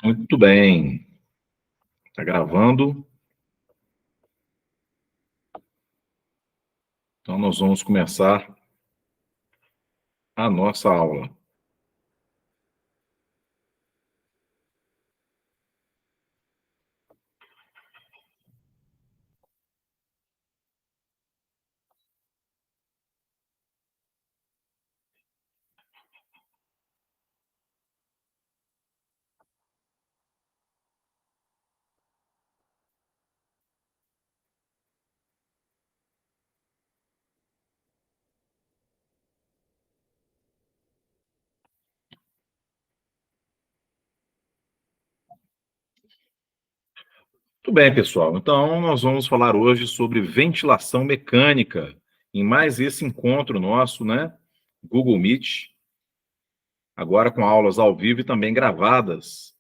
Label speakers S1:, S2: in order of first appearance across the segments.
S1: Muito bem. Está gravando. Então, nós vamos começar a nossa aula. Muito bem, pessoal. Então, nós vamos falar hoje sobre ventilação mecânica, em mais esse encontro nosso, né? Google Meet, agora com aulas ao vivo e também gravadas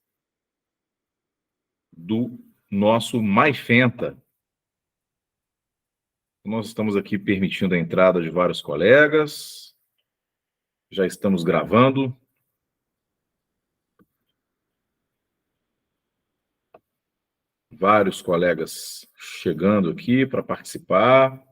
S1: do nosso MyFenta. Nós estamos aqui permitindo a entrada de vários colegas, já estamos gravando. Vários colegas chegando aqui para participar.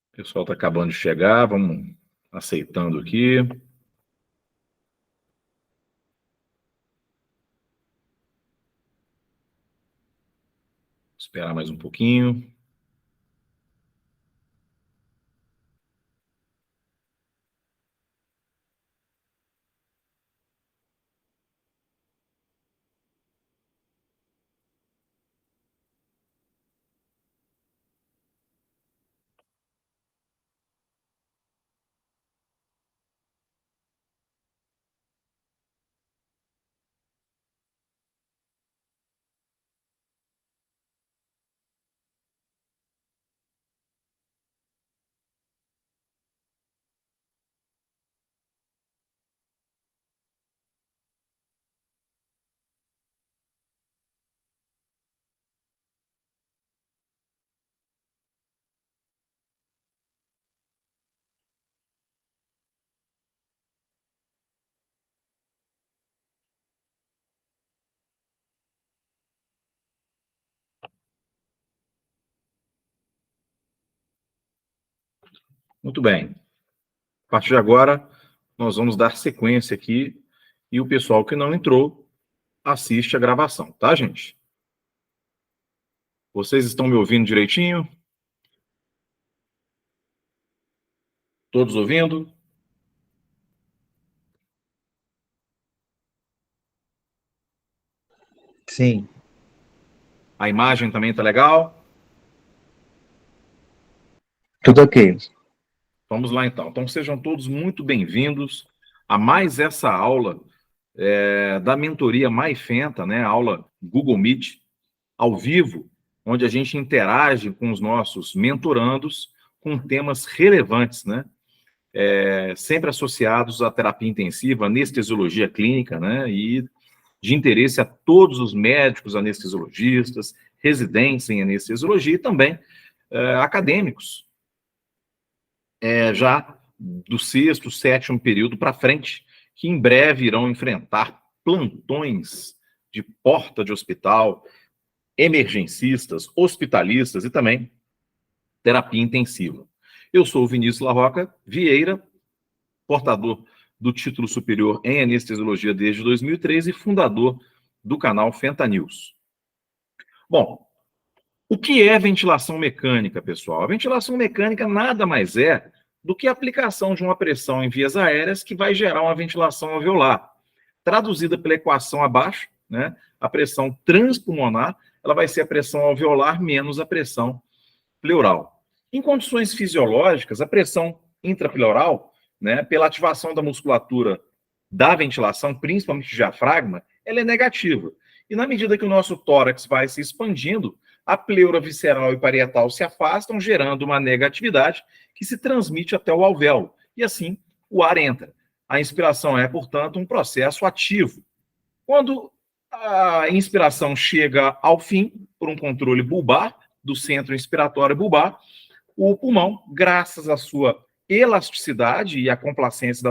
S1: O pessoal está acabando de chegar, vamos aceitando aqui. Esperar mais um pouquinho. Muito bem. A partir de agora, nós vamos dar sequência aqui e o pessoal que não entrou assiste a gravação, tá, gente? Vocês estão me ouvindo direitinho? Todos ouvindo?
S2: Sim.
S1: A imagem também está legal?
S2: Tudo ok.
S1: Vamos lá, então. Então, sejam todos muito bem-vindos a mais essa aula da mentoria MyFenta, né? Aula Google Meet, ao vivo, onde a gente interage com os nossos mentorandos com temas relevantes, né? Sempre associados à terapia intensiva, anestesiologia clínica, né? E de interesse a todos os médicos anestesiologistas, residentes em anestesiologia e também acadêmicos, já do sexto, sétimo período para frente, que em breve irão enfrentar plantões de porta de hospital, emergencistas, hospitalistas e também terapia intensiva. Eu sou o Vinícius Larroca Vieira, portador do título superior em anestesiologia desde 2013 e fundador do canal Fenta News. Bom, o que é ventilação mecânica, pessoal? A ventilação mecânica nada mais é do que a aplicação de uma pressão em vias aéreas que vai gerar uma ventilação alveolar. Traduzida pela equação abaixo, né, a pressão transpulmonar, ela vai ser a pressão alveolar menos a pressão pleural. Em condições fisiológicas, a pressão intrapleural, né, pela ativação da musculatura da ventilação, principalmente diafragma, ela é negativa. E na medida que o nosso tórax vai se expandindo, a pleura visceral e parietal se afastam, gerando uma negatividade que se transmite até o alvéolo. E assim, o ar entra. A inspiração é, portanto, um processo ativo. Quando a inspiração chega ao fim, por um controle bulbar, do centro inspiratório bulbar, o pulmão, graças à sua elasticidade e à complacência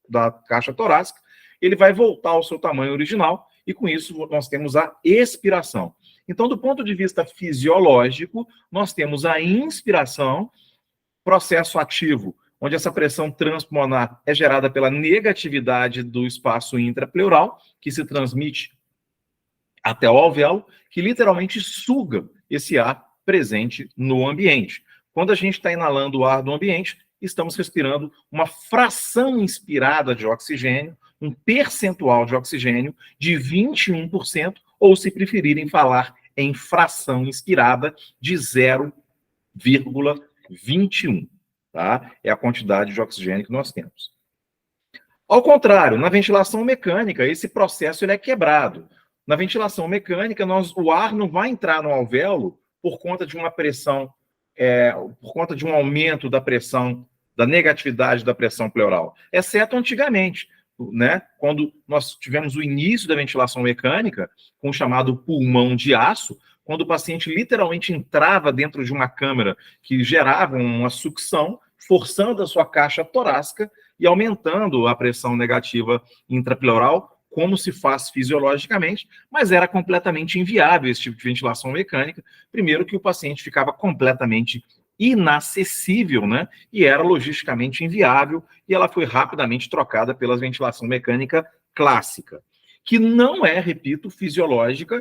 S1: da caixa torácica, ele vai voltar ao seu tamanho original e, com isso, nós temos a expiração. Então, do ponto de vista fisiológico, nós temos a inspiração, processo ativo, onde essa pressão transpulmonar é gerada pela negatividade do espaço intrapleural, que se transmite até o alvéolo, que literalmente suga esse ar presente no ambiente. Quando a gente está inalando o ar do ambiente, estamos respirando uma fração inspirada de oxigênio, um percentual de oxigênio de 21%, ou, se preferirem falar em fração inspirada, de 0,21. Tá? É a quantidade de oxigênio que nós temos. Ao contrário, na ventilação mecânica, esse processo ele é quebrado. Na ventilação mecânica, o ar não vai entrar no alvéolo por conta de uma pressão, por conta de um aumento da pressão, da negatividade da pressão pleural, exceto antigamente, né? Quando nós tivemos o início da ventilação mecânica, com o chamado pulmão de aço, quando o paciente literalmente entrava dentro de uma câmara que gerava uma sucção, forçando a sua caixa torácica e aumentando a pressão negativa intrapleural, como se faz fisiologicamente, mas era completamente inviável esse tipo de ventilação mecânica. Primeiro que o paciente ficava completamente inacessível, né? E era logisticamente inviável, e ela foi rapidamente trocada pela ventilação mecânica clássica, que não é, repito, fisiológica.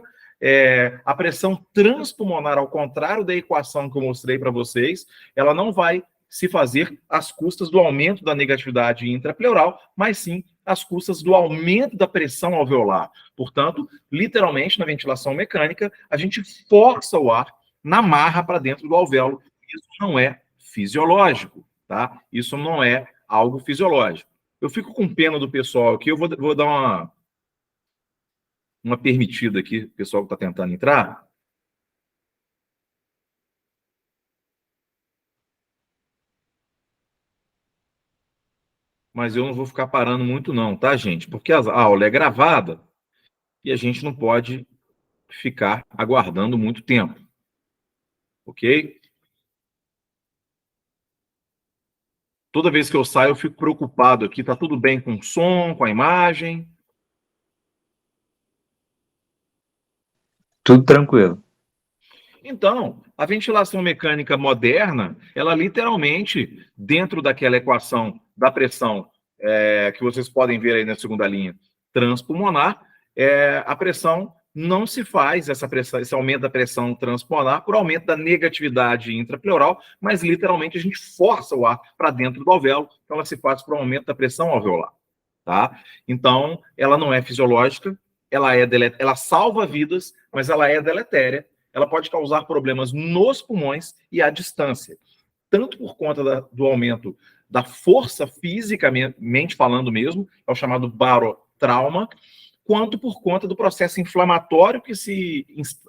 S1: A pressão transpulmonar, ao contrário da equação que eu mostrei para vocês, ela não vai se fazer às custas do aumento da negatividade intrapleural, mas sim às custas do aumento da pressão alveolar. Portanto, literalmente, na ventilação mecânica, a gente força o ar na marra para dentro do alvéolo. Isso não é fisiológico, tá? Isso não é algo fisiológico. Eu fico com pena do pessoal aqui, eu vou dar uma permitida aqui, o pessoal que está tentando entrar. Mas eu não vou ficar parando muito não, tá, gente? Porque a aula é gravada e a gente não pode ficar aguardando muito tempo. Ok? Toda vez que eu saio, eu fico preocupado aqui. Tá tudo bem com o som, com a imagem?
S2: Tudo tranquilo.
S1: Então, a ventilação mecânica moderna, ela literalmente, dentro daquela equação da pressão, que vocês podem ver aí na segunda linha, transpulmonar, a pressão não se faz, esse aumento da pressão transpulmonar, por aumento da negatividade intrapleural, mas literalmente a gente força o ar para dentro do alvéolo, então ela se faz por um aumento da pressão alveolar. Tá? Então, ela não é fisiológica, ela salva vidas, mas ela é deletéria. Ela pode causar problemas nos pulmões e à distância, tanto por conta do aumento da força fisicamente falando mesmo, é o chamado barotrauma, quanto por conta do processo inflamatório que se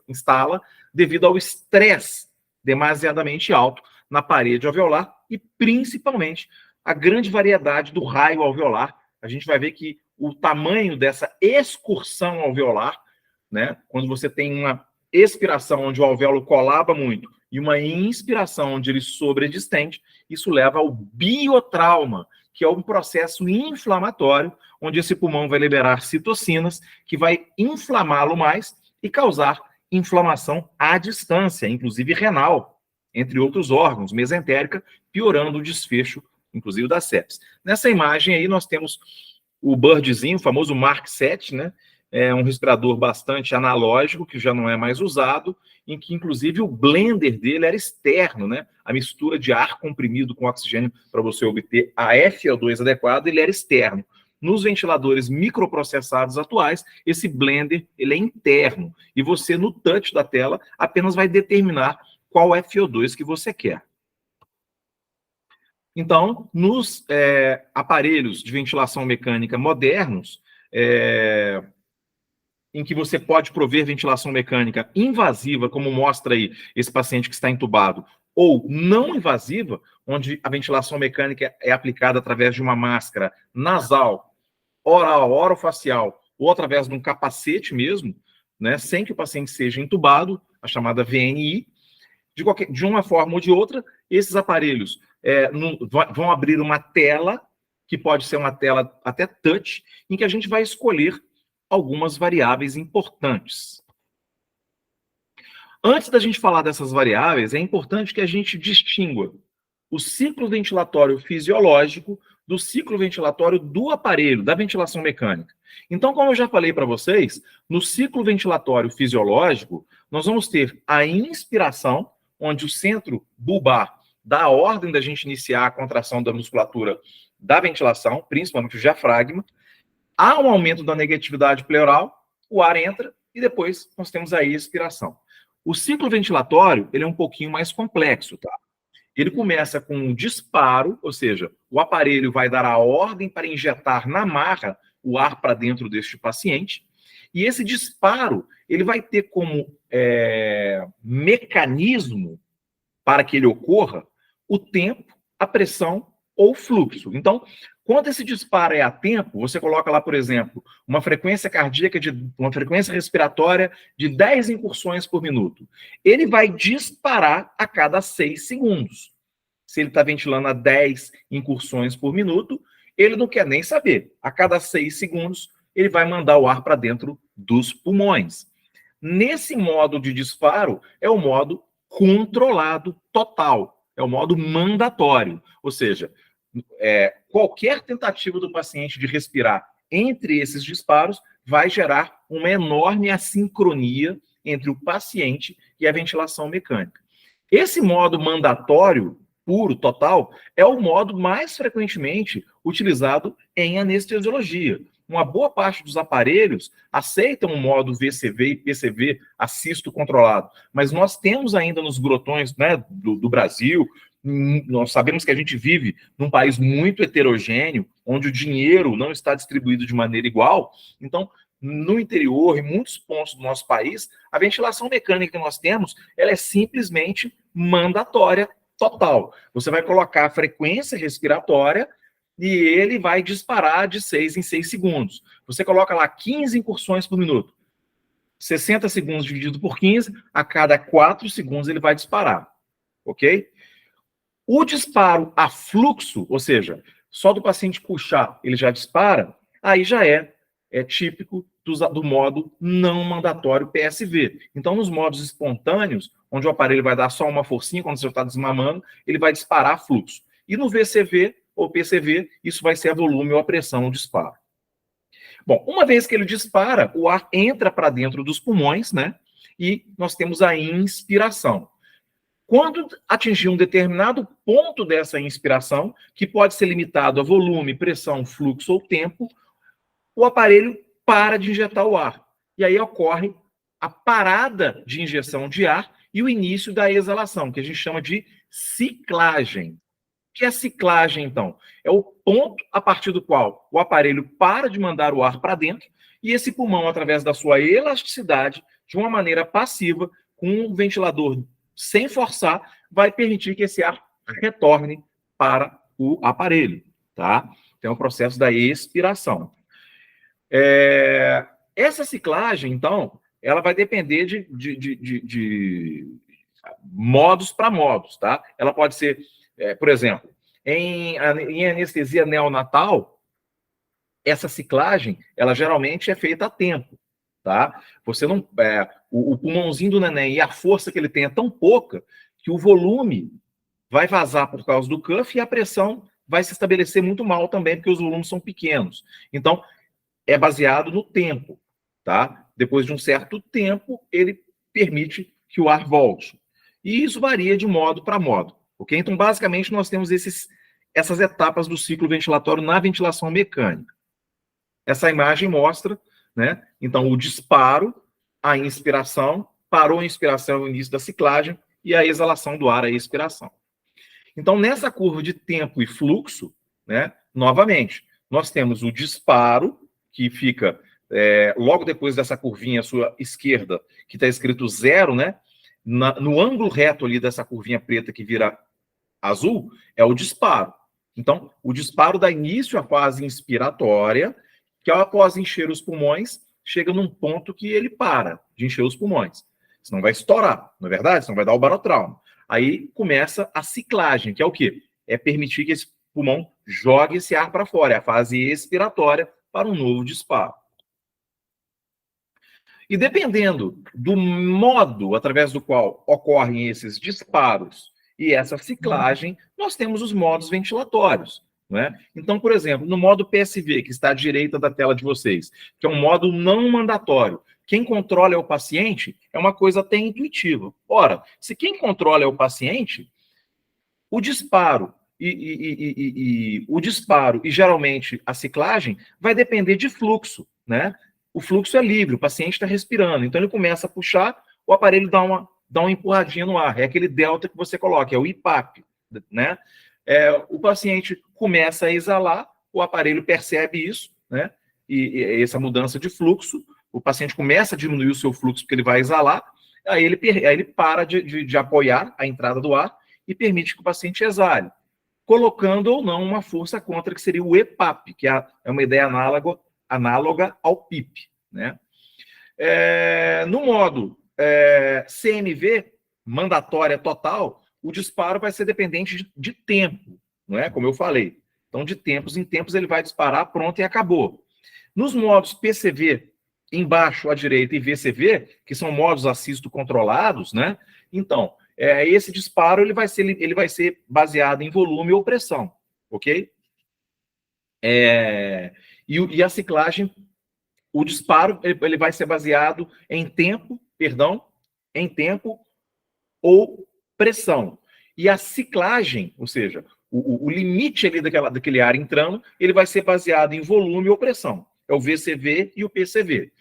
S1: instala devido ao estresse demasiadamente alto na parede alveolar e, principalmente, a grande variedade do raio alveolar. A gente vai ver que o tamanho dessa excursão alveolar, né, quando você tem uma expiração onde o alvéolo colaba muito e uma inspiração onde ele sobredistende, isso leva ao biotrauma, que é um processo inflamatório, onde esse pulmão vai liberar citocinas, que vai inflamá-lo mais e causar inflamação à distância, inclusive renal, entre outros órgãos, mesentérica, piorando o desfecho, inclusive da sepse. Nessa imagem aí nós temos o birdzinho, o famoso Mark 7, né, é um respirador bastante analógico, que já não é mais usado, em que, inclusive, o blender dele era externo, né? A mistura de ar comprimido com oxigênio para você obter a FO2 adequada, ele era externo. Nos ventiladores microprocessados atuais, esse blender ele é interno, e você, no touch da tela, apenas vai determinar qual FO2 que você quer. Então, nos aparelhos de ventilação mecânica modernos, em que você pode prover ventilação mecânica invasiva, como mostra aí esse paciente que está entubado, ou não invasiva, onde a ventilação mecânica é aplicada através de uma máscara nasal, oral, orofacial, ou através de um capacete mesmo, né, sem que o paciente seja entubado, a chamada VNI. De uma forma ou de outra, esses aparelhos vão abrir uma tela, que pode ser uma tela até touch, em que a gente vai escolher algumas variáveis importantes. Antes da gente falar dessas variáveis, é importante que a gente distingua o ciclo ventilatório fisiológico do ciclo ventilatório do aparelho, da ventilação mecânica. Então, como eu já falei para vocês, no ciclo ventilatório fisiológico, nós vamos ter a inspiração, onde o centro bulbar dá a ordem da gente iniciar a contração da musculatura da ventilação, principalmente o diafragma. Há um aumento da negatividade pleural, o ar entra e depois nós temos a expiração. O ciclo ventilatório, ele é um pouquinho mais complexo, tá? Ele começa com um disparo, ou seja, o aparelho vai dar a ordem para injetar na marra o ar para dentro deste paciente, e esse disparo, ele vai ter como mecanismo para que ele ocorra o tempo, a pressão ou o fluxo. Então, quando esse disparo é a tempo, você coloca lá, por exemplo, uma frequência cardíaca, uma frequência respiratória de 10 incursões por minuto. Ele vai disparar a cada 6 segundos. Se ele está ventilando a 10 incursões por minuto, ele não quer nem saber. A cada 6 segundos, ele vai mandar o ar para dentro dos pulmões. Nesse modo de disparo, é o modo controlado total, é o modo mandatório. Ou seja, qualquer tentativa do paciente de respirar entre esses disparos vai gerar uma enorme assincronia entre o paciente e a ventilação mecânica. Esse modo mandatório, puro, total, é o modo mais frequentemente utilizado em anestesiologia. Uma boa parte dos aparelhos aceitam o modo VCV e PCV, assisto controlado, mas nós temos ainda nos grotões, né, do Brasil, nós sabemos que a gente vive num país muito heterogêneo, onde o dinheiro não está distribuído de maneira igual. Então, no interior, em muitos pontos do nosso país, a ventilação mecânica que nós temos, ela é simplesmente mandatória total. Você vai colocar a frequência respiratória e ele vai disparar de 6 em 6 segundos. Você coloca lá 15 incursões por minuto. 60 segundos dividido por 15, a cada 4 segundos ele vai disparar. Ok? O disparo a fluxo, ou seja, só do paciente puxar ele já dispara, aí já é típico do modo não mandatório PSV. Então, nos modos espontâneos, onde o aparelho vai dar só uma forcinha quando você está desmamando, ele vai disparar a fluxo. E no VCV ou PCV, isso vai ser a volume ou a pressão no disparo. Bom, uma vez que ele dispara, o ar entra para dentro dos pulmões, né? E nós temos a inspiração. Quando atingir um determinado ponto dessa inspiração, que pode ser limitado a volume, pressão, fluxo ou tempo, o aparelho para de injetar o ar. E aí ocorre a parada de injeção de ar e o início da exalação, que a gente chama de ciclagem. O que é ciclagem, então? É o ponto a partir do qual o aparelho para de mandar o ar para dentro e esse pulmão, através da sua elasticidade, de uma maneira passiva, com o ventilador sem forçar, vai permitir que esse ar retorne para o aparelho, tá? Então, é o processo da expiração. Essa ciclagem, então, ela vai depender de modos para modos, tá? Ela pode ser, por exemplo, em anestesia neonatal, essa ciclagem, ela geralmente é feita a tempo, tá? Você não, o pulmãozinho do neném e a força que ele tem é tão pouca que o volume vai vazar por causa do cuff e a pressão vai se estabelecer muito mal também, porque os volumes são pequenos. Então, é baseado no tempo, tá? Depois de um certo tempo, ele permite que o ar volte. E isso varia de modo para modo, ok? Então, basicamente, nós temos essas etapas do ciclo ventilatório na ventilação mecânica. Essa imagem mostra, né? Então, o disparo, a inspiração, parou a inspiração, o início da ciclagem, e a exalação do ar, a expiração. Então, nessa curva de tempo e fluxo, né? Novamente, nós temos o disparo, que fica logo depois dessa curvinha à sua esquerda, que está escrito 0, né? No ângulo reto ali dessa curvinha preta que vira azul, é o disparo. Então, o disparo dá início à fase inspiratória, que após encher os pulmões, chega num ponto que ele para de encher os pulmões. Senão vai estourar, não é verdade? Senão vai dar o barotrauma. Aí começa a ciclagem, que é o quê? É permitir que esse pulmão jogue esse ar para fora. É a fase expiratória para um novo disparo. E dependendo do modo através do qual ocorrem esses disparos e essa ciclagem, nós temos os modos ventilatórios. Né? Então, por exemplo, no modo PSV, que está à direita da tela de vocês, que é um modo não mandatório, quem controla é o paciente, é uma coisa até intuitiva. Ora, se quem controla é o paciente, o disparo o disparo e geralmente a ciclagem vai depender de fluxo, né? O fluxo é livre, o paciente está respirando, então ele começa a puxar, o aparelho dá uma empurradinha no ar, é aquele delta que você coloca, é o IPAP, né? O paciente começa a exalar, o aparelho percebe isso, né? E essa mudança de fluxo, o paciente começa a diminuir o seu fluxo porque ele vai exalar, aí ele para de apoiar a entrada do ar e permite que o paciente exale, colocando ou não uma força contra, que seria o EPAP, que é uma ideia análoga ao PIP. Né? No modo CMV, mandatória total, o disparo vai ser dependente de tempo, não é? Como eu falei. Então, de tempos em tempos, ele vai disparar, pronto, e acabou. Nos modos PCV, embaixo à direita, e VCV, que são modos assisto controlados, né? Então, esse disparo ele vai ser baseado em volume ou pressão, ok? E a ciclagem, o disparo, ele vai ser baseado em tempo ou pressão. E a ciclagem, ou seja, o limite ali daquele ar entrando, ele vai ser baseado em volume ou pressão. É o VCV e o PCV.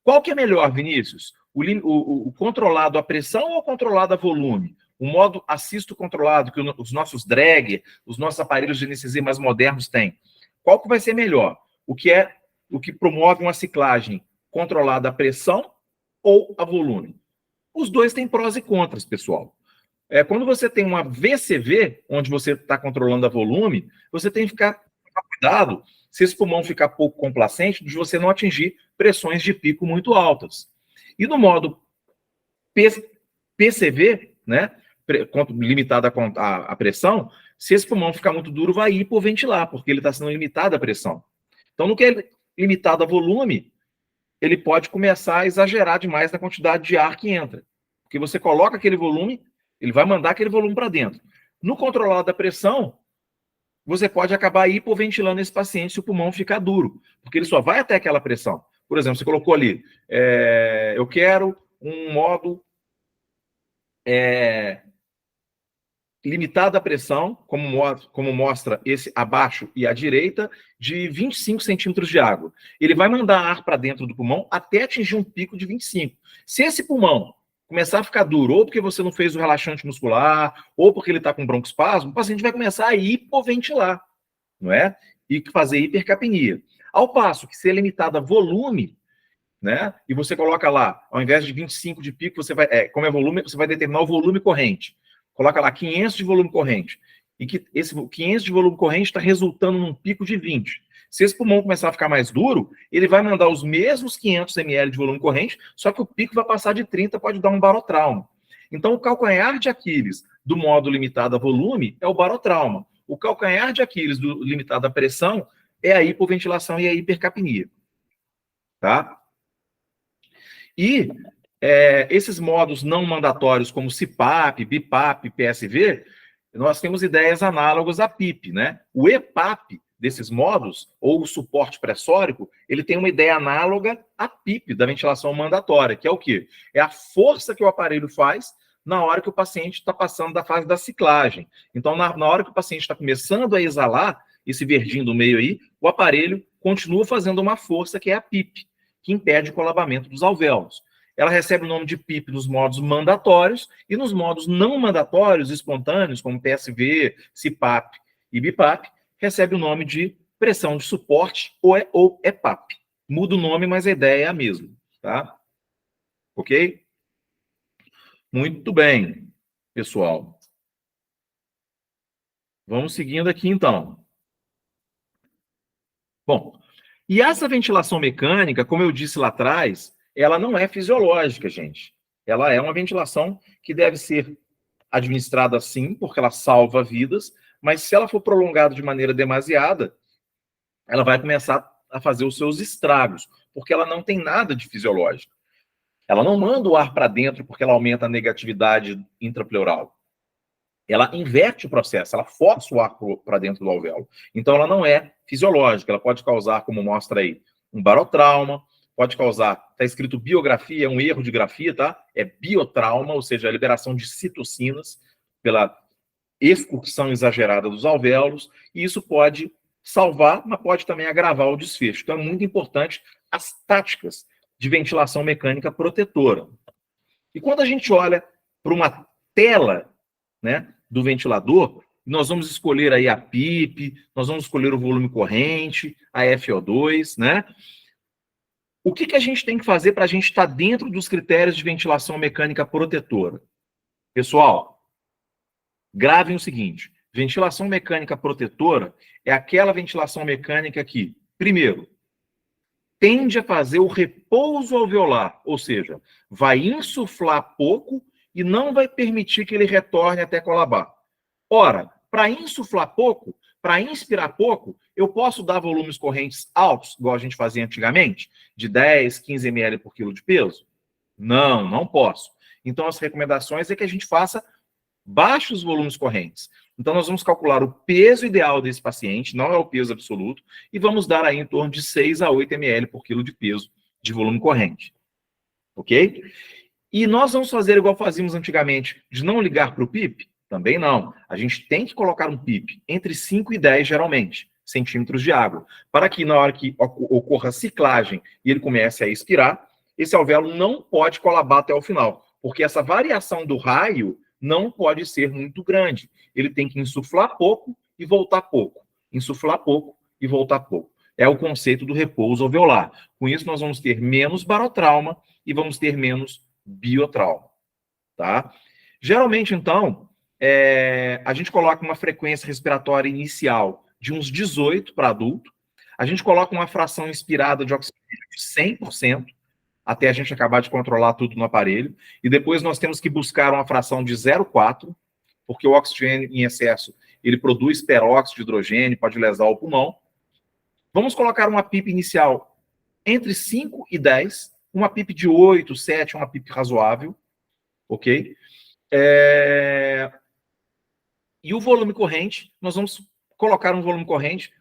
S1: Qual que é melhor, Vinícius? O controlado a pressão ou controlado a volume? O modo assisto controlado, que os nossos drag, os nossos aparelhos de anestesia mais modernos têm. Qual que vai ser melhor? O que promove uma ciclagem controlada a pressão ou a volume? Os dois têm prós e contras, pessoal. Quando você tem uma VCV, onde você está controlando a volume, você tem que ficar cuidado se esse pulmão ficar pouco complacente, de você não atingir pressões de pico muito altas. E no modo PCV, né, limitada a pressão, se esse pulmão ficar muito duro, vai hipoventilar, porque ele está sendo limitado a pressão. Então, no que é limitado a volume, ele pode começar a exagerar demais na quantidade de ar que entra. Porque você coloca aquele volume, ele vai mandar aquele volume para dentro. No controlado da pressão, você pode acabar hipoventilando esse paciente se o pulmão ficar duro, porque ele só vai até aquela pressão. Por exemplo, você colocou ali, eu quero um modo limitado à pressão, como mostra esse abaixo e à direita, de 25 centímetros de água. Ele vai mandar ar para dentro do pulmão até atingir um pico de 25. Se esse pulmão começar a ficar duro, ou porque você não fez o relaxante muscular, ou porque ele está com broncoespasmo, o paciente vai começar a hipoventilar, não é? E fazer hipercapnia. Ao passo que, se é limitado a volume, né? E você coloca lá, ao invés de 25 de pico, você vai, como é volume, você vai determinar o volume corrente. Coloca lá 500 de volume corrente. E que esse 500 de volume corrente está resultando num pico de 20. Se esse pulmão começar a ficar mais duro, ele vai mandar os mesmos 500 ml de volume corrente, só que o pico vai passar de 30, pode dar um barotrauma. Então, o calcanhar de Aquiles do modo limitado a volume é o barotrauma. O calcanhar de Aquiles do limitado a pressão é a hipoventilação e a hipercapnia. Tá? E esses modos não mandatórios, como CPAP, BIPAP, PSV, nós temos ideias análogas a PIP, né? O EPAP desses modos, ou o suporte pressórico, ele tem uma ideia análoga à PIP, da ventilação mandatória, que é o quê? É a força que o aparelho faz na hora que o paciente está passando da fase da ciclagem. Então, na hora que o paciente está começando a exalar, esse verdinho do meio aí, o aparelho continua fazendo uma força que é a PIP, que impede o colabamento dos alvéolos. Ela recebe o nome de PIP nos modos mandatórios e nos modos não mandatórios, espontâneos, como PSV, CPAP e BIPAP, recebe o nome de pressão de suporte ou EPAP. Muda o nome, mas a ideia é a mesma, tá? Ok? Muito bem, pessoal. Vamos seguindo aqui, então. Bom, e essa ventilação mecânica, como eu disse lá atrás, ela não é fisiológica, gente. Ela é uma ventilação que deve ser administrada sim, porque ela salva vidas, mas se ela for prolongada de maneira demasiada, ela vai começar a fazer os seus estragos, porque ela não tem nada de fisiológico. Ela não manda o ar para dentro porque ela aumenta a negatividade intrapleural. Ela inverte o processo, ela força o ar para dentro do alvéolo. Então, ela não é fisiológica. Ela pode causar, como mostra aí, um barotrauma, pode causar, está escrito biografia, é um erro de grafia, tá? É biotrauma, ou seja, a liberação de citocinas pela excursão exagerada dos alvéolos, e isso pode salvar, mas pode também agravar o desfecho. Então, é muito importante as táticas de ventilação mecânica protetora. E quando a gente olha para uma tela, né, do ventilador, nós vamos escolher aí a PIP, nós vamos escolher o volume corrente, a FO2, né? O que a gente tem que fazer para a gente estar dentro dos critérios de ventilação mecânica protetora? Pessoal, gravem o seguinte: ventilação mecânica protetora é aquela ventilação mecânica que, primeiro, tende a fazer o repouso alveolar, ou seja, vai insuflar pouco e não vai permitir que ele retorne até colabar. Ora, para insuflar pouco, para inspirar pouco, eu posso dar volumes correntes altos, igual a gente fazia antigamente, de 10, 15 ml por quilo de peso? Não, não posso. Então, as recomendações é que a gente faça baixos volumes correntes. Então, nós vamos calcular o peso ideal desse paciente, não é o peso absoluto, e vamos dar aí em torno de 6 a 8 ml por quilo de peso de volume corrente. Ok? E nós vamos fazer igual fazíamos antigamente, de não ligar para o PIP? Também não. A gente tem que colocar um PIP entre 5 e 10, geralmente, centímetros de água, para que na hora que ocorra a ciclagem e ele comece a expirar, esse alvéolo não pode colabar até o final, porque essa variação do raio não pode ser muito grande. Ele tem que insuflar pouco e voltar pouco. Insuflar pouco e voltar pouco. É o conceito do repouso alveolar. Com isso, nós vamos ter menos barotrauma e vamos ter menos biotrauma. Tá? Geralmente, então, a gente coloca uma frequência respiratória inicial de uns 18 para adulto. A gente coloca uma fração inspirada de oxigênio de 100%, até a gente acabar de controlar tudo no aparelho. E depois nós temos que buscar uma fração de 0,4, porque o oxigênio em excesso, ele produz peróxido de hidrogênio, pode lesar o pulmão. Vamos colocar uma PIP inicial entre 5 e 10, uma PIP de 8, 7, uma PIP razoável, ok? E o volume corrente, nós vamos colocar um volume corrente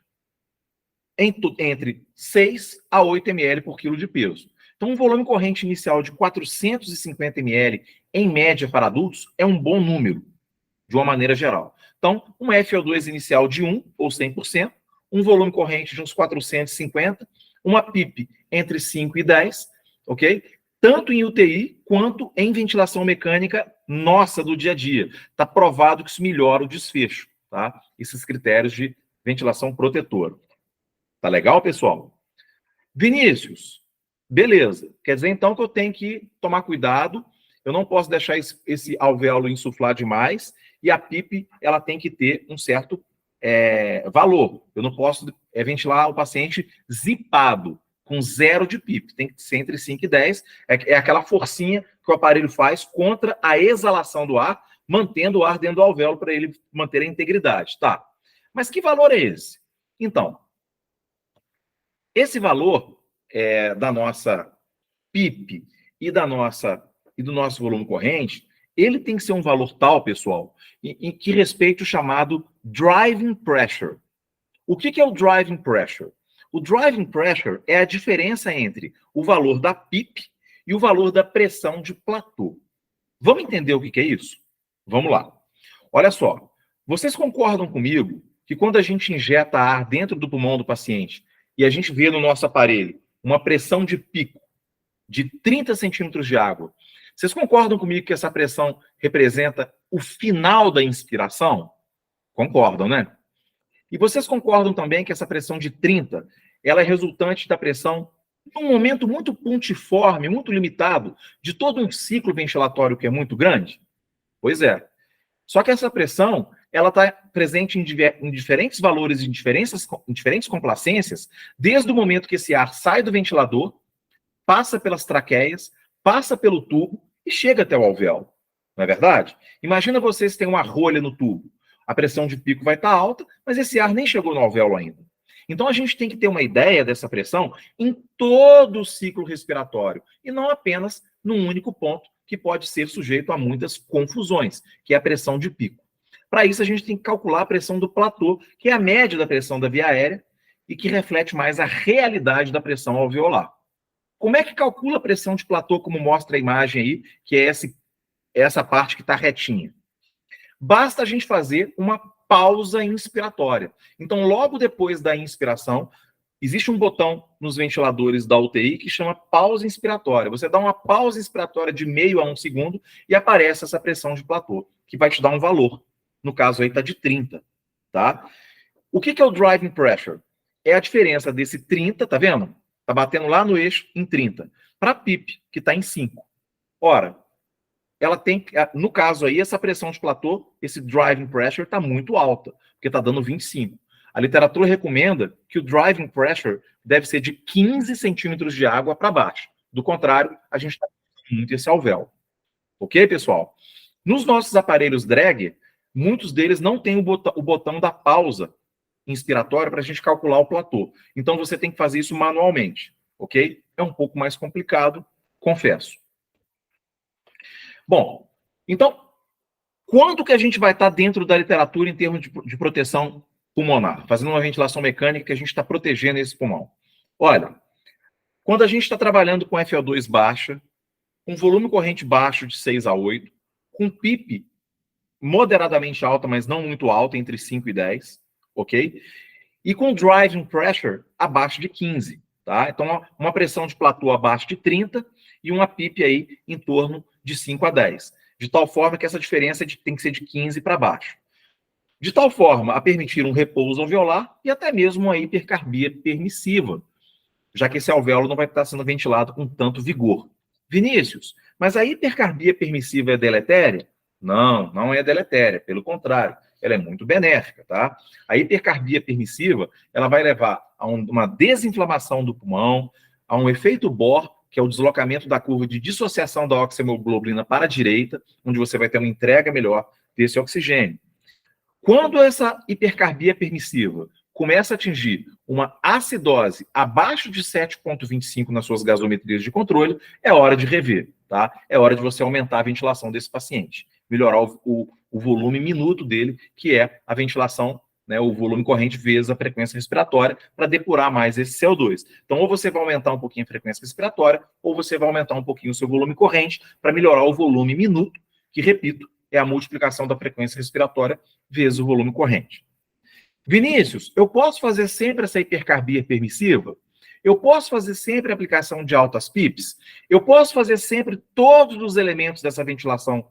S1: entre 6 a 8 ml por quilo de peso. Então, um volume corrente inicial de 450 ml, em média para adultos, é um bom número, de uma maneira geral. Então, uma FO2 inicial de 1 ou 100%, um volume corrente de uns 450, uma PIP entre 5 e 10, ok? Tanto em UTI quanto em ventilação mecânica nossa do dia a dia. Está provado que isso melhora o desfecho, tá? Esses critérios de ventilação protetora. Tá legal, pessoal? Vinícius, beleza. Quer dizer, então, que eu tenho que tomar cuidado, eu não posso deixar esse alvéolo insuflar demais, e a PIP, ela tem que ter um certo valor. Eu não posso ventilar o paciente zipado, com 0 de PIP. Tem que ser entre 5 e 10. É aquela forcinha que o aparelho faz contra a exalação do ar, mantendo o ar dentro do alvéolo para ele manter a integridade. Tá. Mas que valor é esse? Então, esse valor da nossa PIP e do nosso volume corrente, ele tem que ser um valor tal, pessoal, em que respeite o chamado driving pressure, O que é o driving pressure? O driving pressure é a diferença entre o valor da PIP e o valor da pressão de platô. Vamos entender o que é isso? Vamos lá. Olha só, vocês concordam comigo que quando a gente injeta ar dentro do pulmão do paciente e a gente vê no nosso aparelho uma pressão de pico de 30 centímetros de água, vocês concordam comigo que essa pressão representa o final da inspiração? Concordam, né? E vocês concordam também que essa pressão de 30, ela é resultante da pressão num momento muito pontiforme, muito limitado, de todo um ciclo ventilatório que é muito grande? Pois é. Só que essa pressão, ela está presente em diferentes valores, em diferentes complacências, desde o momento que esse ar sai do ventilador, passa pelas traqueias, passa pelo tubo e chega até o alvéolo. Não é verdade? Imagina vocês têm uma rolha no tubo. A pressão de pico vai estar alta, mas esse ar nem chegou no alvéolo ainda. Então a gente tem que ter uma ideia dessa pressão em todo o ciclo respiratório, e não apenas num único ponto, que pode ser sujeito a muitas confusões, que é a pressão de pico. Para isso, a gente tem que calcular a pressão do platô, que é a média da pressão da via aérea e que reflete mais a realidade da pressão alveolar. Como é que calcula a pressão de platô, como mostra a imagem aí, que é essa parte que está retinha? Basta a gente fazer uma pausa inspiratória. Então, logo depois da inspiração, existe um botão nos ventiladores da UTI que chama pausa inspiratória. Você dá uma pausa inspiratória de meio a 1 segundo e aparece essa pressão de platô, que vai te dar um valor. No caso aí está de 30, tá? O que é o driving pressure? É a diferença desse 30, tá vendo? Tá batendo lá no eixo em 30, para a PIP, que está em 5. Ora, ela tem, no caso aí, essa pressão de platô, esse driving pressure está muito alta, porque está dando 25. A literatura recomenda que o driving pressure deve ser de 15 centímetros de água para baixo. Do contrário, a gente está muito esse alvéolo. Ok, pessoal? Nos nossos aparelhos Drag, muitos deles não têm o botão da pausa inspiratória para a gente calcular o platô. Então, você tem que fazer isso manualmente. Ok? É um pouco mais complicado, confesso. Bom, então, quanto que a gente vai estar dentro da literatura em termos de proteção pulmonar, fazendo uma ventilação mecânica que a gente está protegendo esse pulmão? Olha, quando a gente está trabalhando com FO2 baixa, com volume corrente baixo de 6 a 8, com PIP moderadamente alta, mas não muito alta, entre 5 e 10, ok? E com driving pressure abaixo de 15, tá? Então, uma pressão de platô abaixo de 30 e uma PIP aí em torno de 5 a 10. De tal forma que essa diferença tem que ser de 15 para baixo. De tal forma a permitir um repouso alveolar e até mesmo uma hipercarbia permissiva, já que esse alvéolo não vai estar sendo ventilado com tanto vigor. Vinícius, mas a hipercarbia permissiva é deletéria? Não, não é deletéria, pelo contrário, ela é muito benéfica, tá? A hipercarbia permissiva, ela vai levar a uma desinflamação do pulmão, a um efeito Bohr, que é o deslocamento da curva de dissociação da oxihemoglobina para a direita, onde você vai ter uma entrega melhor desse oxigênio. Quando essa hipercarbia permissiva começa a atingir uma acidose abaixo de 7,25 nas suas gasometrias de controle, é hora de rever, tá? É hora de você aumentar a ventilação desse paciente, melhorar o volume minuto dele, que é a ventilação, né, o volume corrente vezes a frequência respiratória, para depurar mais esse CO2. Então, ou você vai aumentar um pouquinho a frequência respiratória, ou você vai aumentar um pouquinho o seu volume corrente para melhorar o volume minuto, que, repito, é a multiplicação da frequência respiratória vezes o volume corrente. Vinícius, eu posso fazer sempre essa hipercarbia permissiva? Eu posso fazer sempre a aplicação de altas PIPs? Eu posso fazer sempre todos os elementos dessa ventilação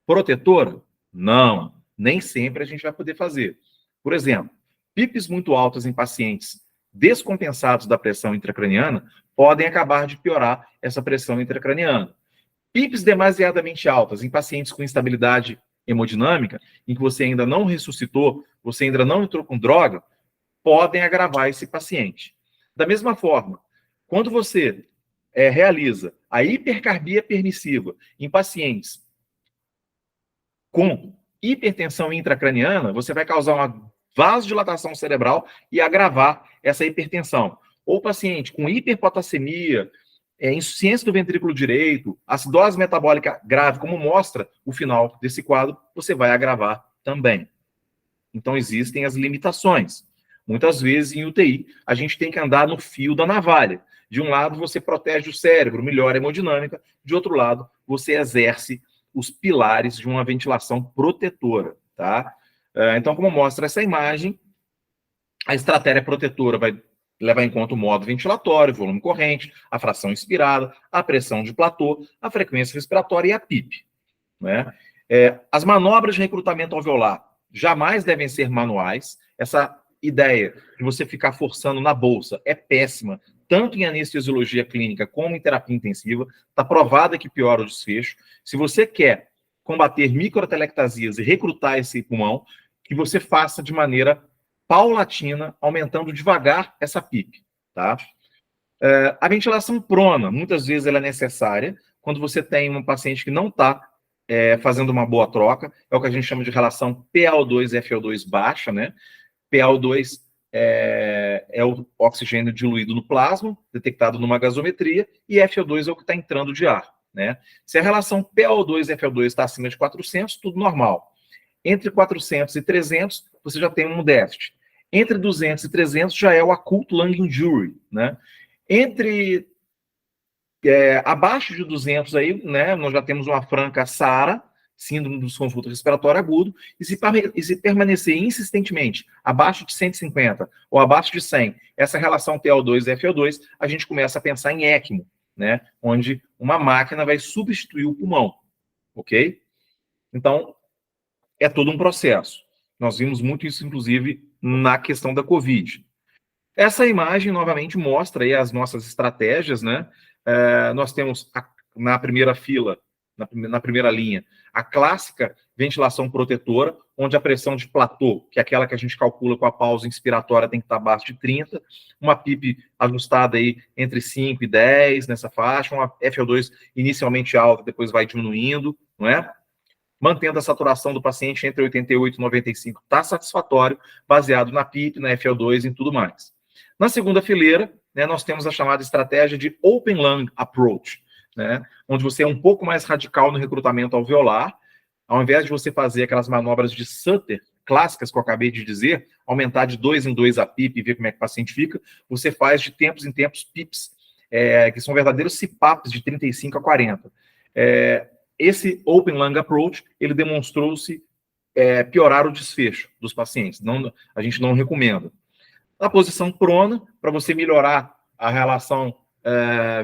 S1: protetora? Não, nem sempre a gente vai poder fazer. Por exemplo, PIPs muito altas em pacientes descompensados da pressão intracraniana podem acabar de piorar essa pressão intracraniana. PIPs demasiadamente altas em pacientes com instabilidade hemodinâmica, em que você ainda não ressuscitou, você ainda não entrou com droga, podem agravar esse paciente. Da mesma forma, quando você realiza a hipercarbia permissiva em pacientes com hipertensão intracraniana, você vai causar uma vasodilatação cerebral e agravar essa hipertensão. Ou paciente com hiperpotassemia, insuficiência do ventrículo direito, acidose metabólica grave, como mostra o final desse quadro, você vai agravar também. Então, existem as limitações. Muitas vezes, em UTI, a gente tem que andar no fio da navalha. De um lado, você protege o cérebro, melhora a hemodinâmica. De outro lado, você exerce os pilares de uma ventilação protetora, tá? Então, como mostra essa imagem, a estratégia protetora vai levar em conta o modo ventilatório, volume corrente, a fração inspirada, a pressão de platô, a frequência respiratória e a PIP, né? As manobras de recrutamento alveolar jamais devem ser manuais. Essa ideia de você ficar forçando na bolsa é péssima, tanto em anestesiologia clínica como em terapia intensiva. Está provada que piora o desfecho. Se você quer combater microtelectasias e recrutar esse pulmão, que você faça de maneira paulatina, aumentando devagar essa PIP, tá? A ventilação prona, muitas vezes ela é necessária quando você tem um paciente que não está fazendo uma boa troca, é o que a gente chama de relação PaO2-FO2 baixa, né? PaO2 é o oxigênio diluído no plasma, detectado numa gasometria, e FO2 é o que está entrando de ar, né? Se a relação PaO2-FO2 está acima de 400, tudo normal. Entre 400 e 300, você já tem um déficit. Entre 200 e 300 já é o acute lung injury, né? Abaixo de 200 aí, né, nós já temos uma franca SARA, síndrome do desconforto respiratório agudo, e se permanecer insistentemente abaixo de 150 ou abaixo de 100, essa relação PaO2-FO2, a gente começa a pensar em ECMO, né, onde uma máquina vai substituir o pulmão, ok? Então, é todo um processo. Nós vimos muito isso, inclusive, na questão da Covid. Essa imagem, novamente, mostra aí as nossas estratégias, né? Nós temos na primeira fila, na primeira linha, a clássica ventilação protetora, onde a pressão de platô, que é aquela que a gente calcula com a pausa inspiratória, tem que estar abaixo de 30, uma PIP ajustada aí entre 5 e 10 nessa faixa, uma FO2 inicialmente alta, depois vai diminuindo, não é? Mantendo a saturação do paciente entre 88 e 95, está satisfatório, baseado na PIP, na FO2 e tudo mais. Na segunda fileira, né, nós temos a chamada estratégia de Open Lung Approach, né, onde você é um pouco mais radical no recrutamento alveolar. Ao invés de você fazer aquelas manobras de Sutter, clássicas que eu acabei de dizer, aumentar de 2 em 2 a PIP e ver como é que o paciente fica, você faz de tempos em tempos PIPs, que são verdadeiros CPAPs de 35 a 40. Esse Open Lung Approach, ele demonstrou-se piorar o desfecho dos pacientes. Não, a gente não recomenda. Na posição prona, para você melhorar a relação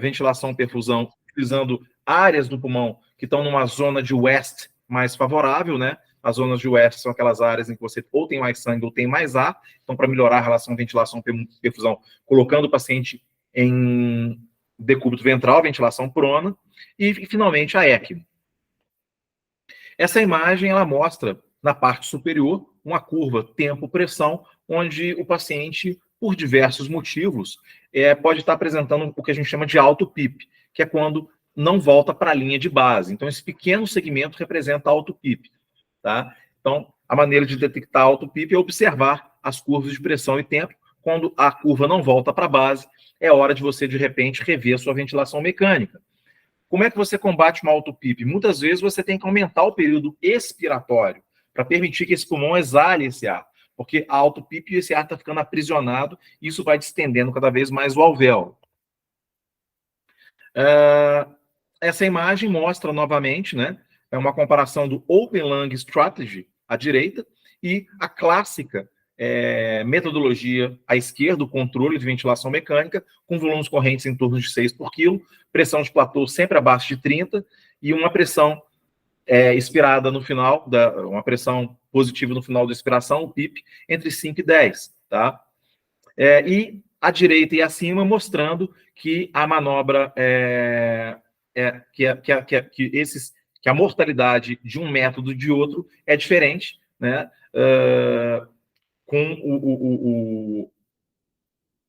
S1: ventilação-perfusão, utilizando áreas do pulmão que estão numa zona de West mais favorável, né? As zonas de West são aquelas áreas em que você ou tem mais sangue ou tem mais ar. Então, para melhorar a relação ventilação-perfusão, colocando o paciente em decúbito ventral, ventilação prona. E, finalmente, a ECMO. Essa imagem, ela mostra, na parte superior, uma curva tempo-pressão, onde o paciente, por diversos motivos, pode estar apresentando o que a gente chama de alto PIP, que é quando não volta para a linha de base. Então, esse pequeno segmento representa alto PIP, tá? Então, a maneira de detectar alto PIP é observar as curvas de pressão e tempo. Quando a curva não volta para a base, é hora de você, de repente, rever a sua ventilação mecânica. Como é que você combate uma alto PIP? Muitas vezes você tem que aumentar o período expiratório para permitir que esse pulmão exale esse ar, porque a alto PIP esse ar está ficando aprisionado e isso vai distendendo cada vez mais o alvéolo. Essa imagem mostra novamente, né, uma comparação do Open Lung Strategy à direita e a clássica metodologia à esquerda, o controle de ventilação mecânica, com volumes correntes em torno de 6 por quilo, pressão de platô sempre abaixo de 30 e uma pressão expirada no final, uma pressão positiva no final da expiração, o PIP, entre 5 e 10, tá? E à direita e acima mostrando que a manobra que a mortalidade de um método e de outro é diferente, né? Com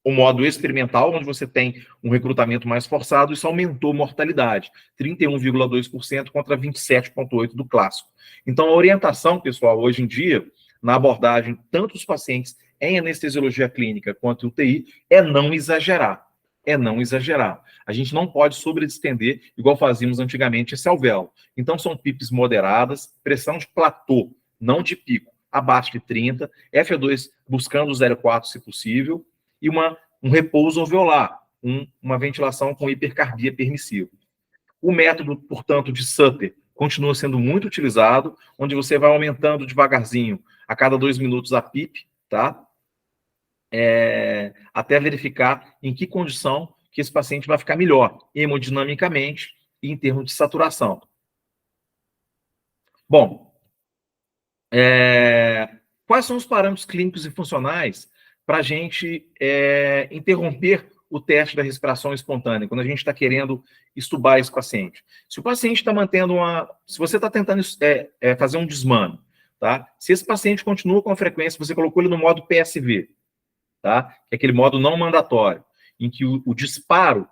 S1: o modo experimental, onde você tem um recrutamento mais forçado, isso aumentou mortalidade, 31,2% contra 27,8% do clássico. Então, a orientação, pessoal, hoje em dia, na abordagem, tanto os pacientes em anestesiologia clínica quanto UTI, é não exagerar. É não exagerar. A gente não pode sobredistender, igual fazíamos antigamente, esse alvéolo. Então, são PIPs moderadas, pressão de platô, não de pico. abaixo de 30, FO2 buscando o 0,4 se possível, e um repouso alveolar, uma ventilação com hipercarbia permissiva. O método, portanto, de Sutter continua sendo muito utilizado, onde você vai aumentando devagarzinho, a cada 2 minutos, a PIP, tá? Até verificar em que condição que esse paciente vai ficar melhor, hemodinamicamente e em termos de saturação. Bom, quais são os parâmetros clínicos e funcionais para a gente interromper o teste da respiração espontânea, quando a gente está querendo estubar esse paciente? Se o paciente está mantendo se você está tentando fazer um desmame, tá? Se esse paciente continua com a frequência, você colocou ele no modo PSV, tá? Que é aquele modo não mandatório, em que o disparo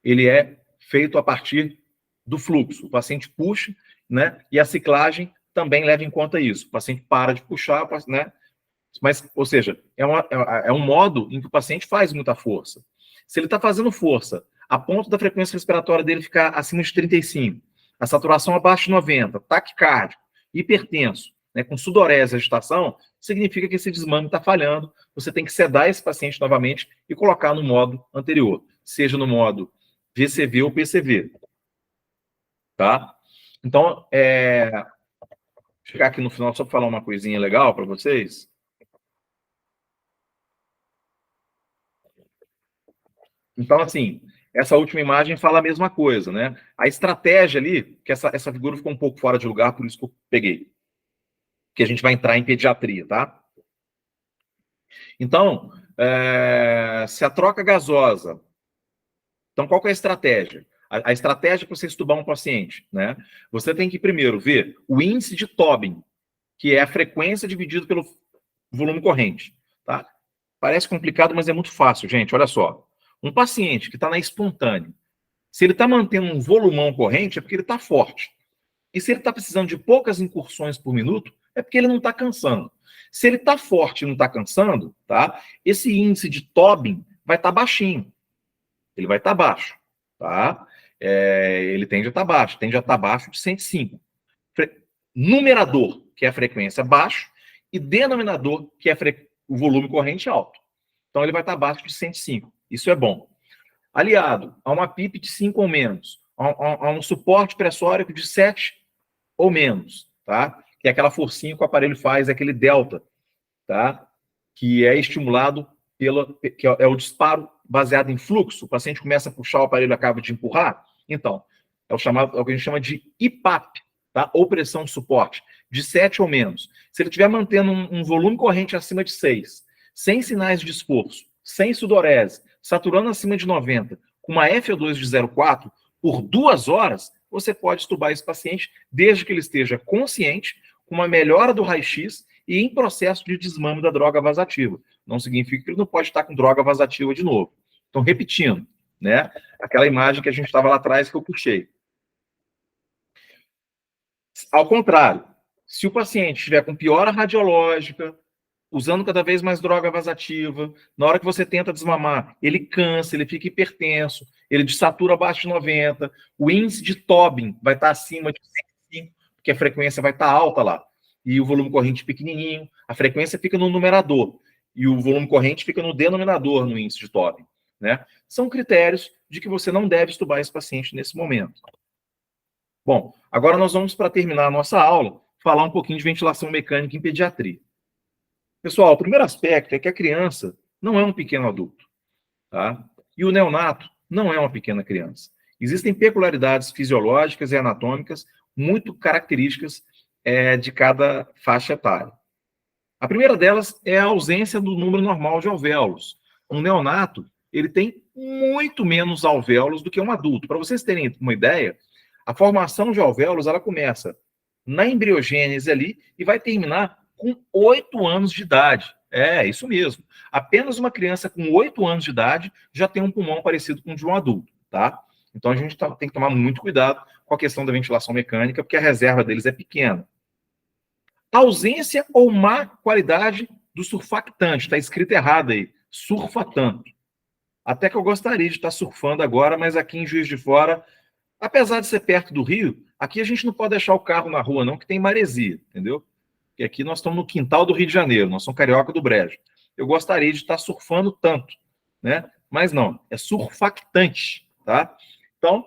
S1: ele é feito a partir do fluxo. O paciente puxa, né? E a ciclagem também leva em conta isso. O paciente para de puxar, né? Mas, ou seja, é um modo em que o paciente faz muita força. Se ele está fazendo força a ponto da frequência respiratória dele ficar acima de 35, a saturação abaixo de 90, taquicárdico, hipertenso, né, com sudorese e agitação, significa que esse desmame está falhando. Você tem que sedar esse paciente novamente e colocar no modo anterior, seja no modo VCV ou PCV. Tá? Então, vou chegar aqui no final só para falar uma coisinha legal para vocês. Então, assim, essa última imagem fala a mesma coisa, né? A estratégia ali, que essa figura ficou um pouco fora de lugar, por isso que eu peguei. Que a gente vai entrar em pediatria, tá? Então, se a troca gasosa... Então, qual que é a estratégia? A estratégia para você estubar um paciente, né? Você tem que primeiro ver o índice de Tobin, que é a frequência dividido pelo volume corrente, tá? Parece complicado, mas é muito fácil, gente. Olha só. Um paciente que está na espontânea, se ele está mantendo um volumão corrente, é porque ele está forte. E se ele está precisando de poucas incursões por minuto, é porque ele não está cansando. Se ele está forte e não está cansando, tá? Esse índice de Tobin vai estar baixinho. Ele vai estar baixo, tá? Ele tende a estar baixo, tende a estar abaixo de 105. Numerador, que é a frequência, baixo, e denominador, que é o volume corrente, alto. Então, ele vai estar abaixo de 105. Isso é bom. Aliado a uma PIP de 5 ou menos, a um suporte pressórico de 7 ou menos, tá? Que é aquela forcinha que o aparelho faz, é aquele delta, tá? Que é estimulado que é o disparo baseado em fluxo. O paciente começa a puxar, o aparelho acaba de empurrar. Então, é o que a gente chama de IPAP, tá? Ou pressão de suporte, de 7 ou menos. Se ele estiver mantendo um volume corrente acima de 6, sem sinais de esforço, sem sudorese, saturando acima de 90, com uma FO2 de 0,4, por 2 horas, você pode estubar esse paciente, desde que ele esteja consciente, com uma melhora do raio-x e em processo de desmame da droga vasativa. Não significa que ele não pode estar com droga vasativa de novo. Então, repetindo, né? Aquela imagem que a gente estava lá atrás que eu puxei. Ao contrário, se o paciente estiver com piora radiológica, usando cada vez mais droga vasativa, na hora que você tenta desmamar, ele cansa, ele fica hipertenso, ele desatura abaixo de 90, o índice de Tobin vai estar acima de 105, porque a frequência vai estar alta lá, e o volume corrente pequenininho, a frequência fica no numerador, e o volume corrente fica no denominador no índice de Tobin, né? São critérios de que você não deve estubar esse paciente nesse momento. Bom, agora nós vamos, para terminar a nossa aula, falar um pouquinho de ventilação mecânica em pediatria. Pessoal, o primeiro aspecto é que a criança não é um pequeno adulto, tá? E o neonato não é uma pequena criança. Existem peculiaridades fisiológicas e anatômicas muito características de cada faixa etária. A primeira delas é a ausência do número normal de alvéolos. Um neonato, ele tem muito menos alvéolos do que um adulto. Para vocês terem uma ideia, a formação de alvéolos, ela começa na embriogênese ali e vai terminar com 8 anos de idade. É, isso mesmo. Apenas uma criança com 8 anos de idade já tem um pulmão parecido com o de um adulto, tá? Então, a gente tem que tomar muito cuidado com a questão da ventilação mecânica, porque a reserva deles é pequena. Ausência ou má qualidade do surfactante. Está escrito errado aí. Surfatanto. Até que eu gostaria de estar surfando agora, mas aqui em Juiz de Fora, apesar de ser perto do rio, aqui a gente não pode deixar o carro na rua, não, que tem maresia, entendeu? porque aqui nós estamos no quintal do Rio de Janeiro, nós somos carioca do Brejo. Eu gostaria de estar surfando tanto, né? Mas não, é surfactante, tá? Então,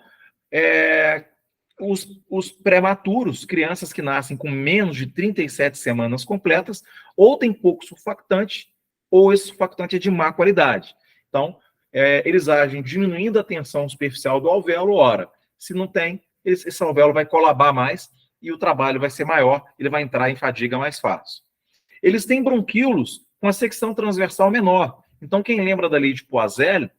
S1: os prematuros, crianças que nascem com menos de 37 semanas completas, ou tem pouco surfactante, ou esse surfactante é de má qualidade. Então, eles agem diminuindo a tensão superficial do alvéolo, ora, se não tem, esse alvéolo vai colabar mais e o trabalho vai ser maior, ele vai entrar em fadiga mais fácil. Eles têm bronquíolos com a secção transversal menor. Então, quem lembra da lei de Poiseuille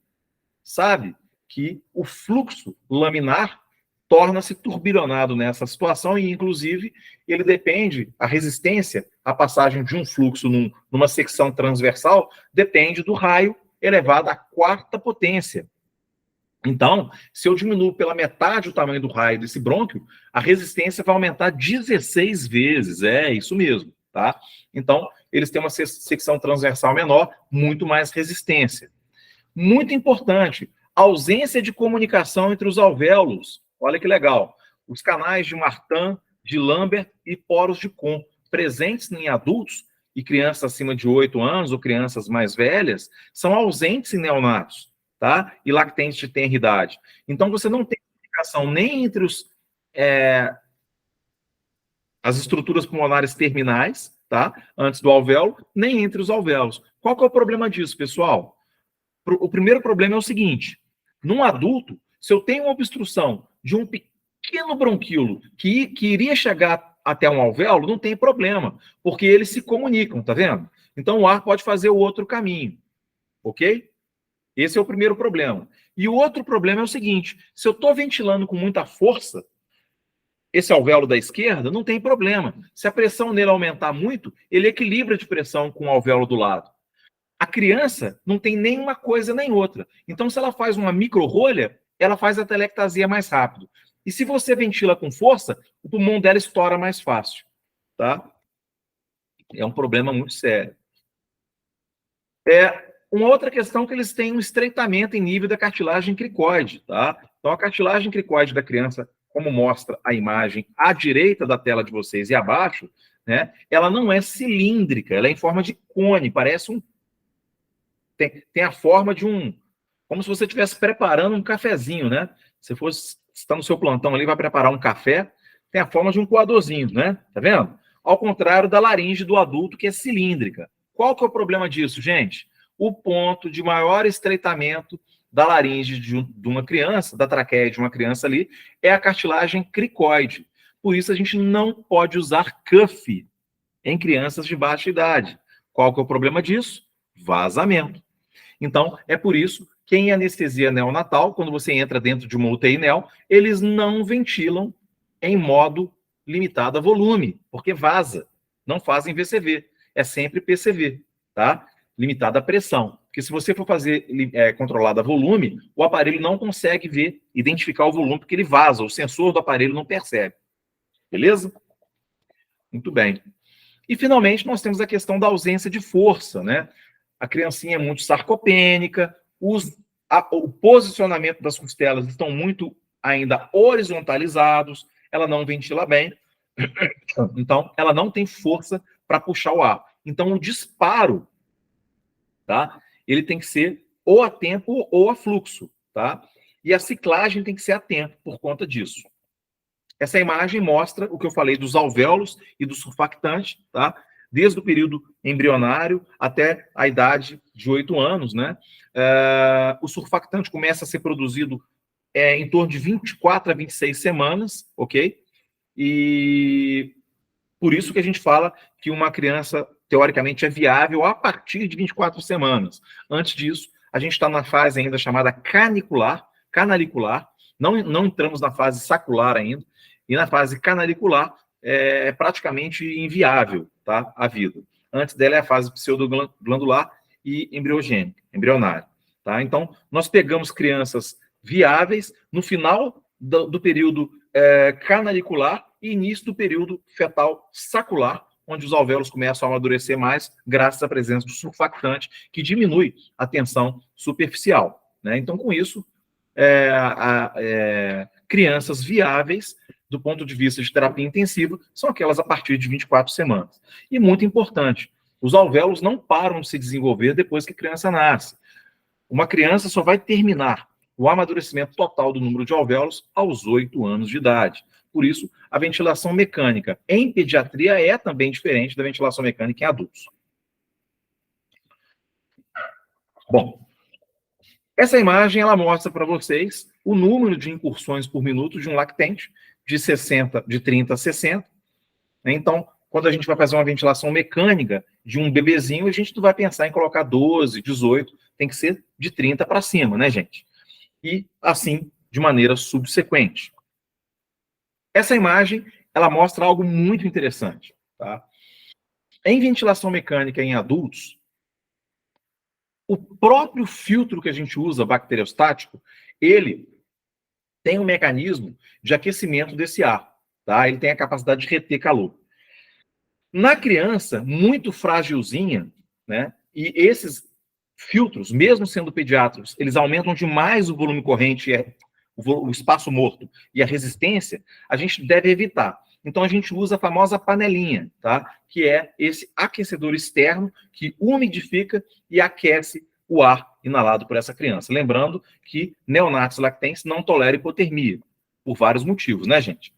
S1: sabe que o fluxo laminar torna-se turbilhonado nessa situação e, inclusive, ele depende, a resistência à passagem de um fluxo numa secção transversal depende do raio elevado à quarta potência. Então, se eu diminuo pela metade o tamanho do raio desse brônquio, a resistência vai aumentar 16 vezes. É isso mesmo, tá? Então, eles têm uma secção transversal menor, muito mais resistência. Muito importante, ausência de comunicação entre os alvéolos. Olha que legal. Os canais de Martin, de Lambert e poros de Kohn, presentes em adultos e crianças acima de 8 anos ou crianças mais velhas, são ausentes em neonatos, tá? E lactentes de tenra idade. Então, você não tem comunicação nem entre as estruturas pulmonares terminais, tá? Antes do alvéolo, nem entre os alvéolos. Qual que é o problema disso, pessoal? O primeiro problema é o seguinte: num adulto, se eu tenho uma obstrução de um pequeno bronquíolo que iria chegar até um alvéolo, não tem problema, porque eles se comunicam, tá vendo? Então o ar pode fazer o outro caminho, ok? Esse é o primeiro problema. E o outro problema é o seguinte: se eu estou ventilando com muita força, esse alvéolo da esquerda, não tem problema. Se a pressão nele aumentar muito, ele equilibra de pressão com o alvéolo do lado. A criança não tem nenhuma coisa nem outra. Então, se ela faz uma micro-rolha, ela faz a telectasia mais rápido. E se você ventila com força, o pulmão dela estoura mais fácil, tá? É um problema muito sério. Uma outra questão é que eles têm um estreitamento em nível da cartilagem cricoide, tá? Então, a cartilagem cricoide da criança, como mostra a imagem à direita da tela de vocês e abaixo, né? Ela não é cilíndrica, ela é em forma de cone, parece um tem a forma de como se você estivesse preparando um cafezinho, né? Se está no seu plantão ali, vai preparar um café, tem a forma de um coadorzinho, né? Tá vendo? Ao contrário da laringe do adulto, que é cilíndrica. Qual que é o problema disso, gente? O ponto de maior estreitamento da laringe de uma criança, da traqueia de uma criança ali, é a cartilagem cricoide. Por isso, a gente não pode usar cuff em crianças de baixa idade. Qual que é o problema disso? Vazamento. Então, é por isso que em anestesia neonatal, quando você entra dentro de uma UTI neo, eles não ventilam em modo limitado a volume, porque vaza. Não fazem VCV, é sempre PCV, tá? Limitada a pressão. Porque se você for fazer controlada a volume, o aparelho não consegue identificar o volume, porque ele vaza, o sensor do aparelho não percebe. Beleza? Muito bem. E, finalmente, nós temos a questão da ausência de força, né? A criancinha é muito sarcopênica, o posicionamento das costelas estão muito ainda horizontalizados, ela não ventila bem, então ela não tem força para puxar o ar. Então o disparo, tá? Ele tem que ser ou a tempo ou a fluxo, tá? E a ciclagem tem que ser a tempo por conta disso. Essa imagem mostra o que eu falei dos alvéolos e do surfactante, tá? Desde o período embrionário até a idade de 8 anos, né? O surfactante começa a ser produzido em torno de 24 a 26 semanas, ok? E por isso que a gente fala que uma criança, teoricamente, é viável a partir de 24 semanas. Antes disso, a gente está na fase ainda chamada canalicular, não entramos na fase sacular ainda, e na fase canalicular é praticamente inviável, tá, a vida. Antes dela é a fase pseudoglandular e embrionária. Tá? Então, nós pegamos crianças viáveis no final do período canalicular e início do período fetal sacular, onde os alvéolos começam a amadurecer mais, graças à presença do surfactante, que diminui a tensão superficial. Né? Então, com isso, crianças viáveis do ponto de vista de terapia intensiva, são aquelas a partir de 24 semanas. E muito importante, os alvéolos não param de se desenvolver depois que a criança nasce. Uma criança só vai terminar o amadurecimento total do número de alvéolos aos 8 anos de idade. Por isso, a ventilação mecânica em pediatria é também diferente da ventilação mecânica em adultos. Bom, essa imagem ela mostra para vocês o número de incursões por minuto de um lactente de 30 a 60. Então, quando a gente vai fazer uma ventilação mecânica de um bebezinho, a gente não vai pensar em colocar 12, 18, tem que ser de 30 para cima, né, gente? E assim, de maneira subsequente. Essa imagem, ela mostra algo muito interessante, tá? Em ventilação mecânica em adultos, o próprio filtro que a gente usa, bacteriostático, ele tem um mecanismo de aquecimento desse ar, tá? Ele tem a capacidade de reter calor. Na criança, muito frágilzinha, né? E esses filtros, mesmo sendo pediátricos, eles aumentam demais o volume corrente, o espaço morto e a resistência, a gente deve evitar. Então, a gente usa a famosa panelinha, tá? Que é esse aquecedor externo que umidifica e aquece o ar inalado por essa criança. Lembrando que neonatos lactentes não toleram hipotermia, por vários motivos, né, gente?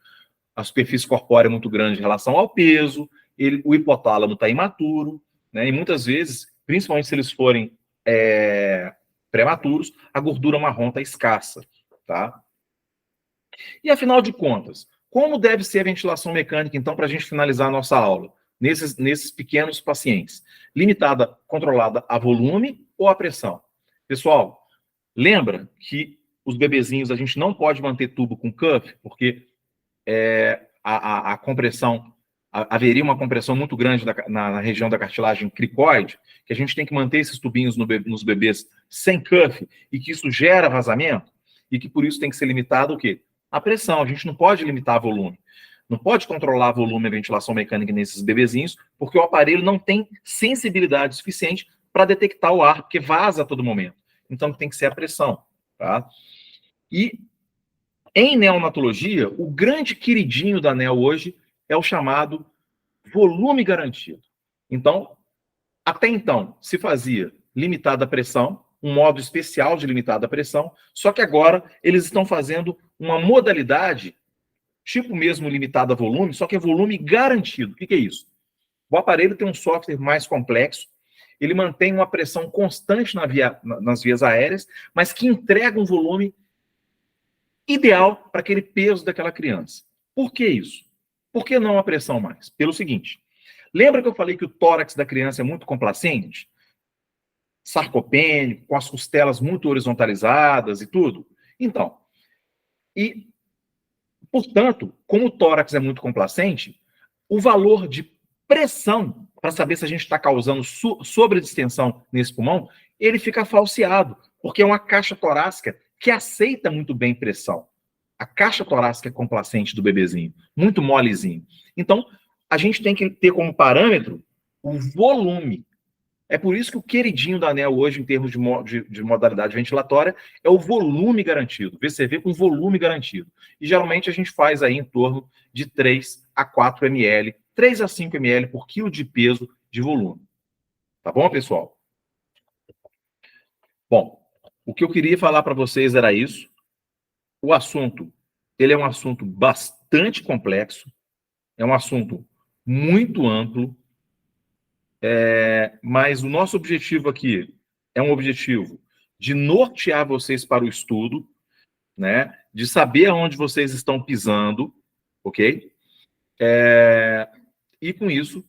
S1: A superfície corpórea é muito grande em relação ao peso, o hipotálamo está imaturo, né? E muitas vezes, principalmente se eles forem prematuros, a gordura marrom está escassa, tá? E afinal de contas, como deve ser a ventilação mecânica, então, para a gente finalizar a nossa aula? Nesses pequenos pacientes. Limitada, controlada a volume ou a pressão? Pessoal, lembra que os bebezinhos a gente não pode manter tubo com cuff, porque a compressão, haveria uma compressão muito grande na região da cartilagem cricoide, que a gente tem que manter esses tubinhos nos bebês sem cuff, e que isso gera vazamento, e que por isso tem que ser limitado o quê? A pressão. A gente não pode limitar volume. Não pode controlar volume e ventilação mecânica nesses bebezinhos, porque o aparelho não tem sensibilidade suficiente para detectar o ar, porque vaza a todo momento. Então tem que ser a pressão, tá? E em neonatologia, o grande queridinho da neo hoje é o chamado volume garantido. Então, até então, se fazia limitada pressão, um modo especial de limitada pressão, só que agora eles estão fazendo uma modalidade tipo mesmo limitada a volume, só que é volume garantido. O que é isso? O aparelho tem um software mais complexo, ele mantém uma pressão constante nas vias aéreas, mas que entrega um volume ideal para aquele peso daquela criança. Por que isso? Por que não a pressão mais? Pelo seguinte, lembra que eu falei que o tórax da criança é muito complacente? Sarcopênico, com as costelas muito horizontalizadas e tudo? Então, portanto, como o tórax é muito complacente, o valor de pressão, para saber se a gente está causando sobredistensão nesse pulmão, ele fica falseado, porque é uma caixa torácica que aceita muito bem pressão. A caixa torácica complacente do bebezinho, muito molezinho. Então, a gente tem que ter como parâmetro o volume. É por isso que o queridinho da ANEEL hoje, em termos de modalidade ventilatória, é o volume garantido, VCV com volume garantido. E geralmente a gente faz aí em torno de 3 a 4 ml, 3 a 5 ml por quilo de peso de volume. Tá bom, pessoal? Bom, o que eu queria falar para vocês era isso. O assunto, ele é um assunto bastante complexo, é um assunto muito amplo, mas o nosso objetivo aqui é um objetivo de nortear vocês para o estudo, né? De saber aonde vocês estão pisando, ok? E com isso,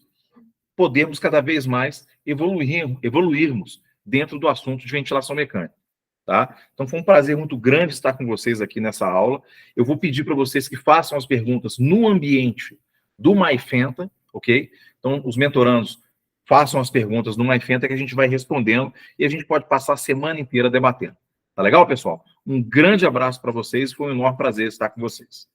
S1: podemos cada vez mais evoluirmos dentro do assunto de ventilação mecânica. Tá? Então, foi um prazer muito grande estar com vocês aqui nessa aula. Eu vou pedir para vocês que façam as perguntas no ambiente do MyFenta, ok? Então, os mentorandos façam as perguntas no MyFenta que a gente vai respondendo e a gente pode passar a semana inteira debatendo. Tá legal, pessoal? Um grande abraço para vocês, foi um enorme prazer estar com vocês.